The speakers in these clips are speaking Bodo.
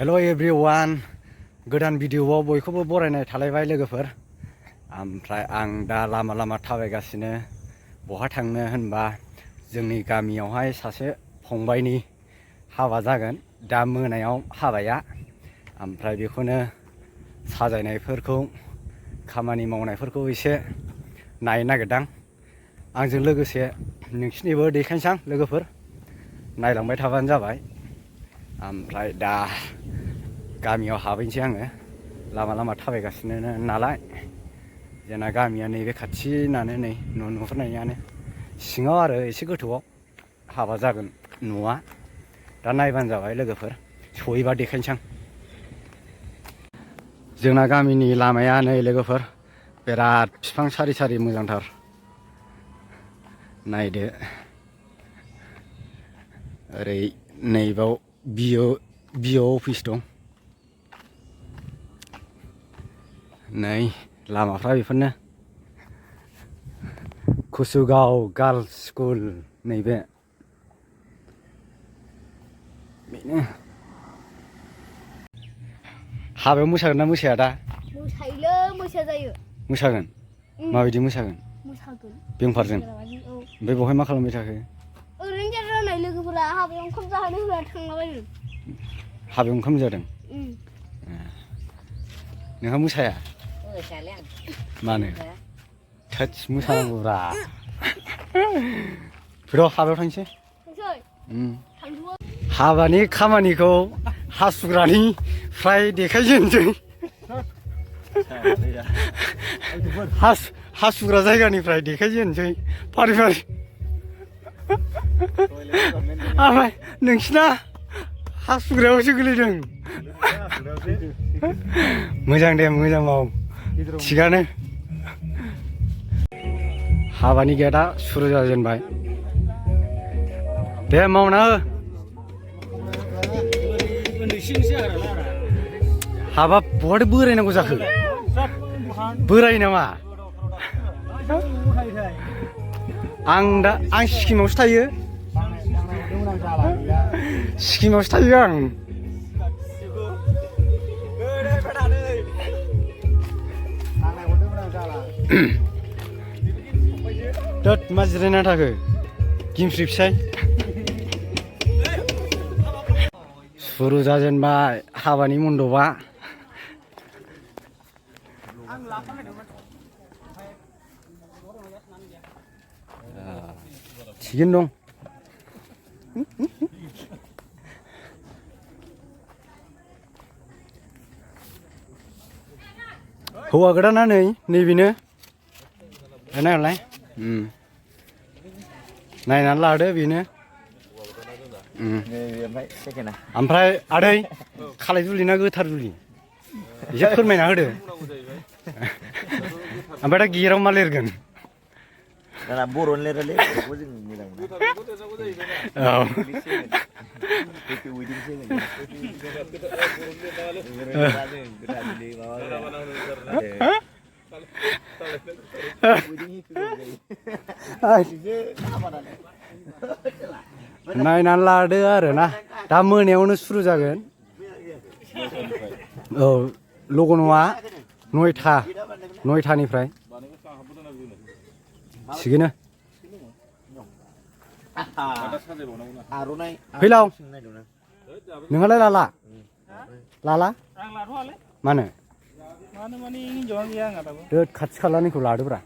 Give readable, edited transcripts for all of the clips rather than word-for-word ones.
हेलो एभ्रिवान गोदान भिडिअ'आव बयखौबो बरायनाय थालायबाय लोगोफोर ओमफ्राय आं दा लामा लामा थाबायगासिनो बहा थांनो होनबा जोंनि गामियावहाय सासे फंबायनि हाबा जागोन दा मोनायाव हाबाया ओमफ्राय बेखौनो साजायनायफोरखौ खामानि मावनायफोरखौ एसे नायनो नागिरदां आंजों लोगोसे नोंसिनिबो देखायनोसै आं लोगोफोर नायलांबाय थाबानो जाबाय ओमफ्राय दा गामियाव हाबैनोसै आङो लामा लामा थाबायगासिनो नालाय जोंना गामिया नैबे खाथिनानो नै नुहुरनायानो सिङाव आरो एसे गोथौआव हाबा जागोन न'आ दा नायबानो जाबाय लोगोफोर सहैबा देखायनोसै आं जोंना गामिनि लामाया नै लोगोफोर बिराद बिफां सारि सारि मोजांथार नायदो ओरै नैबाव बिअ अफिस दं नै लामाफ्रा बेफोरनो कुसुगाव गार्लस स्कुल नैबे बेनो हाबायाव मोसागोन ना मोसाया दा मोसायोलै मोसा जायो मोसागोन माबायदि मोसागोन बेंफारजों ओमफ्राय बहाय मा खालामबाय थाखो ओरैनो जानाय लोगोफोरा हाबायाव ओंखाम जाहोनो होनना थांलाबायो हाबायाव ओंखाम जादों नोंहा मोसाया मानो थोद मोसानांगौब्रा र' हाबायाव थांसै हाबानि खामानिखौ हासुग्रानिफ्राय देखायजेनसै हासुग्रा जायगानिफ्राय देखायजेनसै फारि फारि ओमफ्राय नोंसिना हासुग्रायावसो गोलैदों मोजां दे मोजां माव थिगानो हाबानि गेटआ सुरु जाजेनबाय दे मावना हो हाबा बहाथो बोरायनांगौ जाखो बोराय नामा आं सिक्किमावसो थायो सिक्किमावसो थायो आं दोद मा जिरायना थाखो गिमस्रि फिसाय सुरु जाजेनबाय हाबानि मन्दपआ थिगैनो दं हौवा गोदाना नैबेनो नायलाय नायनानै लादो बेनो ओमफ्राय आदै खालाय जुलि ना गोथार जुलि एसे फोरमायना होदो ओमफ्राय दा गेटआव मा लिरगोन बर'नि लिरलै बर'खौ जों मोजां मोनो नायनानै लादो आरो ना दा मोनायावनो सुरु जागोन औ लगनआ 9टानिफ्राय थिगैनो फैलाव नोंहालाय लाला मानो दोद खाथि खालानिखौ लादोब्रा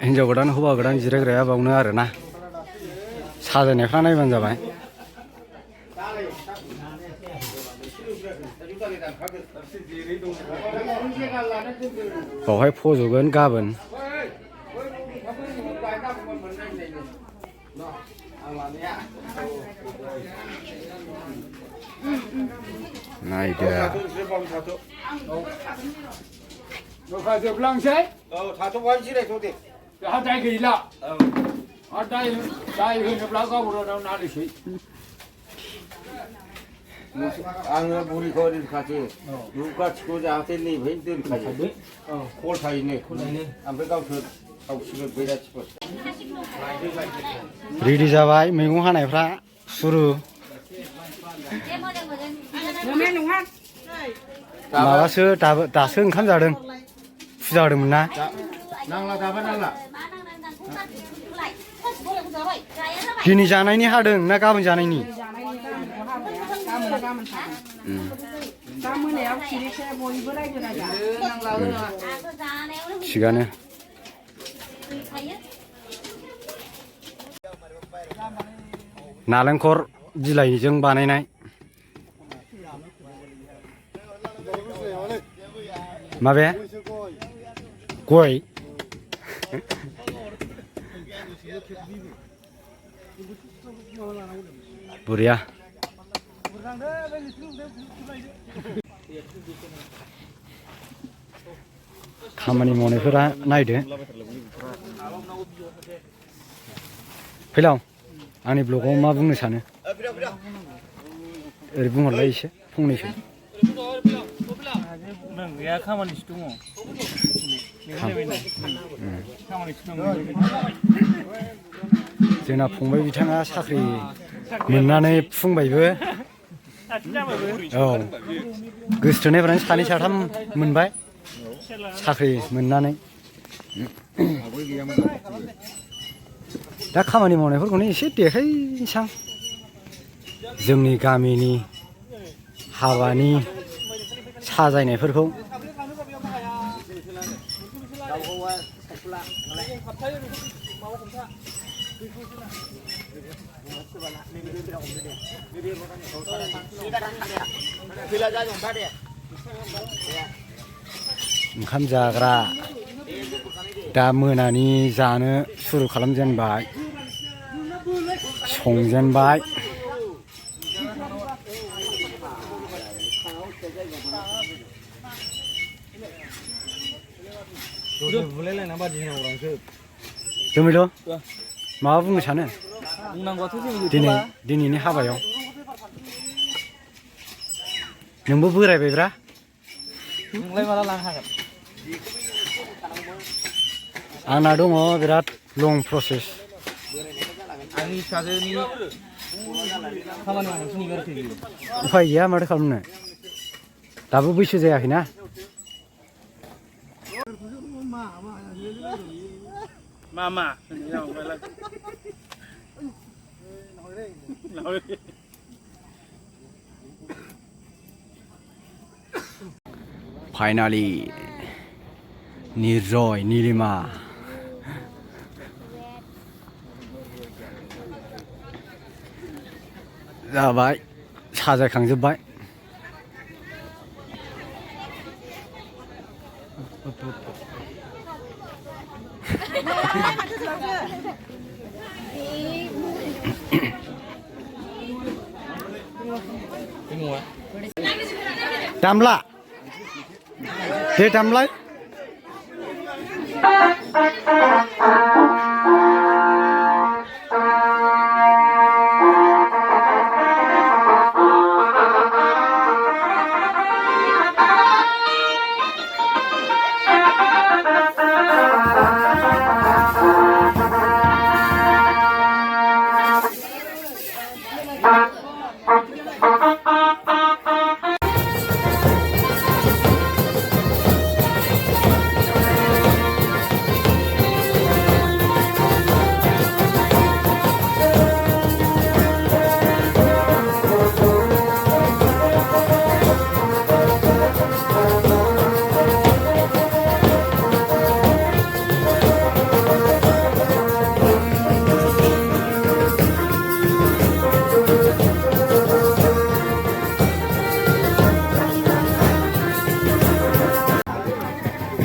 हिन्जाव गोदान हौवा गोदान जिरायग्राया बावनो आरोना साजायनायफ्रा नायबानो जाबाय बावहाय फज'गोन गाबोन नायदो जोबलांसै औ थाथ'बाय जिरायथ' दे जोंहा दाय गैला आरो दाय होनोब्ला गावबुरानाव नालिसै आङो बुरिखौ दोनखासै न' खाथिखौ जाहाथे नैबेहाय दोनखायो खल थायोनो ओमफ्राय गावसोर गावसिगोन बैराथिफोर रेडि जाबाय मैगं हानायफ्रा सुरु माबासो दासो ओंखाम जादों फुजा होदोंमोन ना नांला दाबा नांला दिनै जानायनि हादों ना गाबोन जानायनि थिगानो नालेंखर बिलाइजों बानायनाय माबे गय बुरिया खामानि मावनायफोरा नायदो फैलाव आंनि ब्लगाव मा बुंनो सानो ओरै बुंहरलाय एसे फंनैसो गैया खामानिसो दङ जोंना फंबाय बिथाङा साख्रि मोननानै फुंबायबो औ गोसोथोनायफ्रानो सानै साथाम मोनबाय साख्रि मोननानै दा खामानि मावनायफोरखौनो एसे देखायसां जोंनि गामिनि हाबानि साजायनायफोरखौ ओंखाम जाग्रा दा मोनानि जानो सुरु खालामजेनबाय संजेनबाय जोमैल' माबा बुंनो सानो दिनैनि हाबायाव नोंबो बोरायबायब्रा नोंलाय माला लानो हागोन आंना दङ बिराद लं प्रसेस आंनि फिसाजोनि खामानि मावनायखौ नेगारखै बियो उफाय गैया माथो खालामनो दाबो बैसो जायाखैना मा फाइनालि निर्जय निलिमा जाबाय साजायखांजोब्बाय दामला दे दामलाय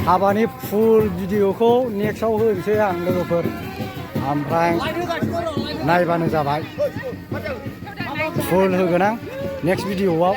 हाबानि फुल भिडिअखौ नेक्स्टआव होनोसै आं लोगोफोर ओमफ्राय नायबानो जाबाय फुल होगोन आं नेक्स्ट भिडिअआव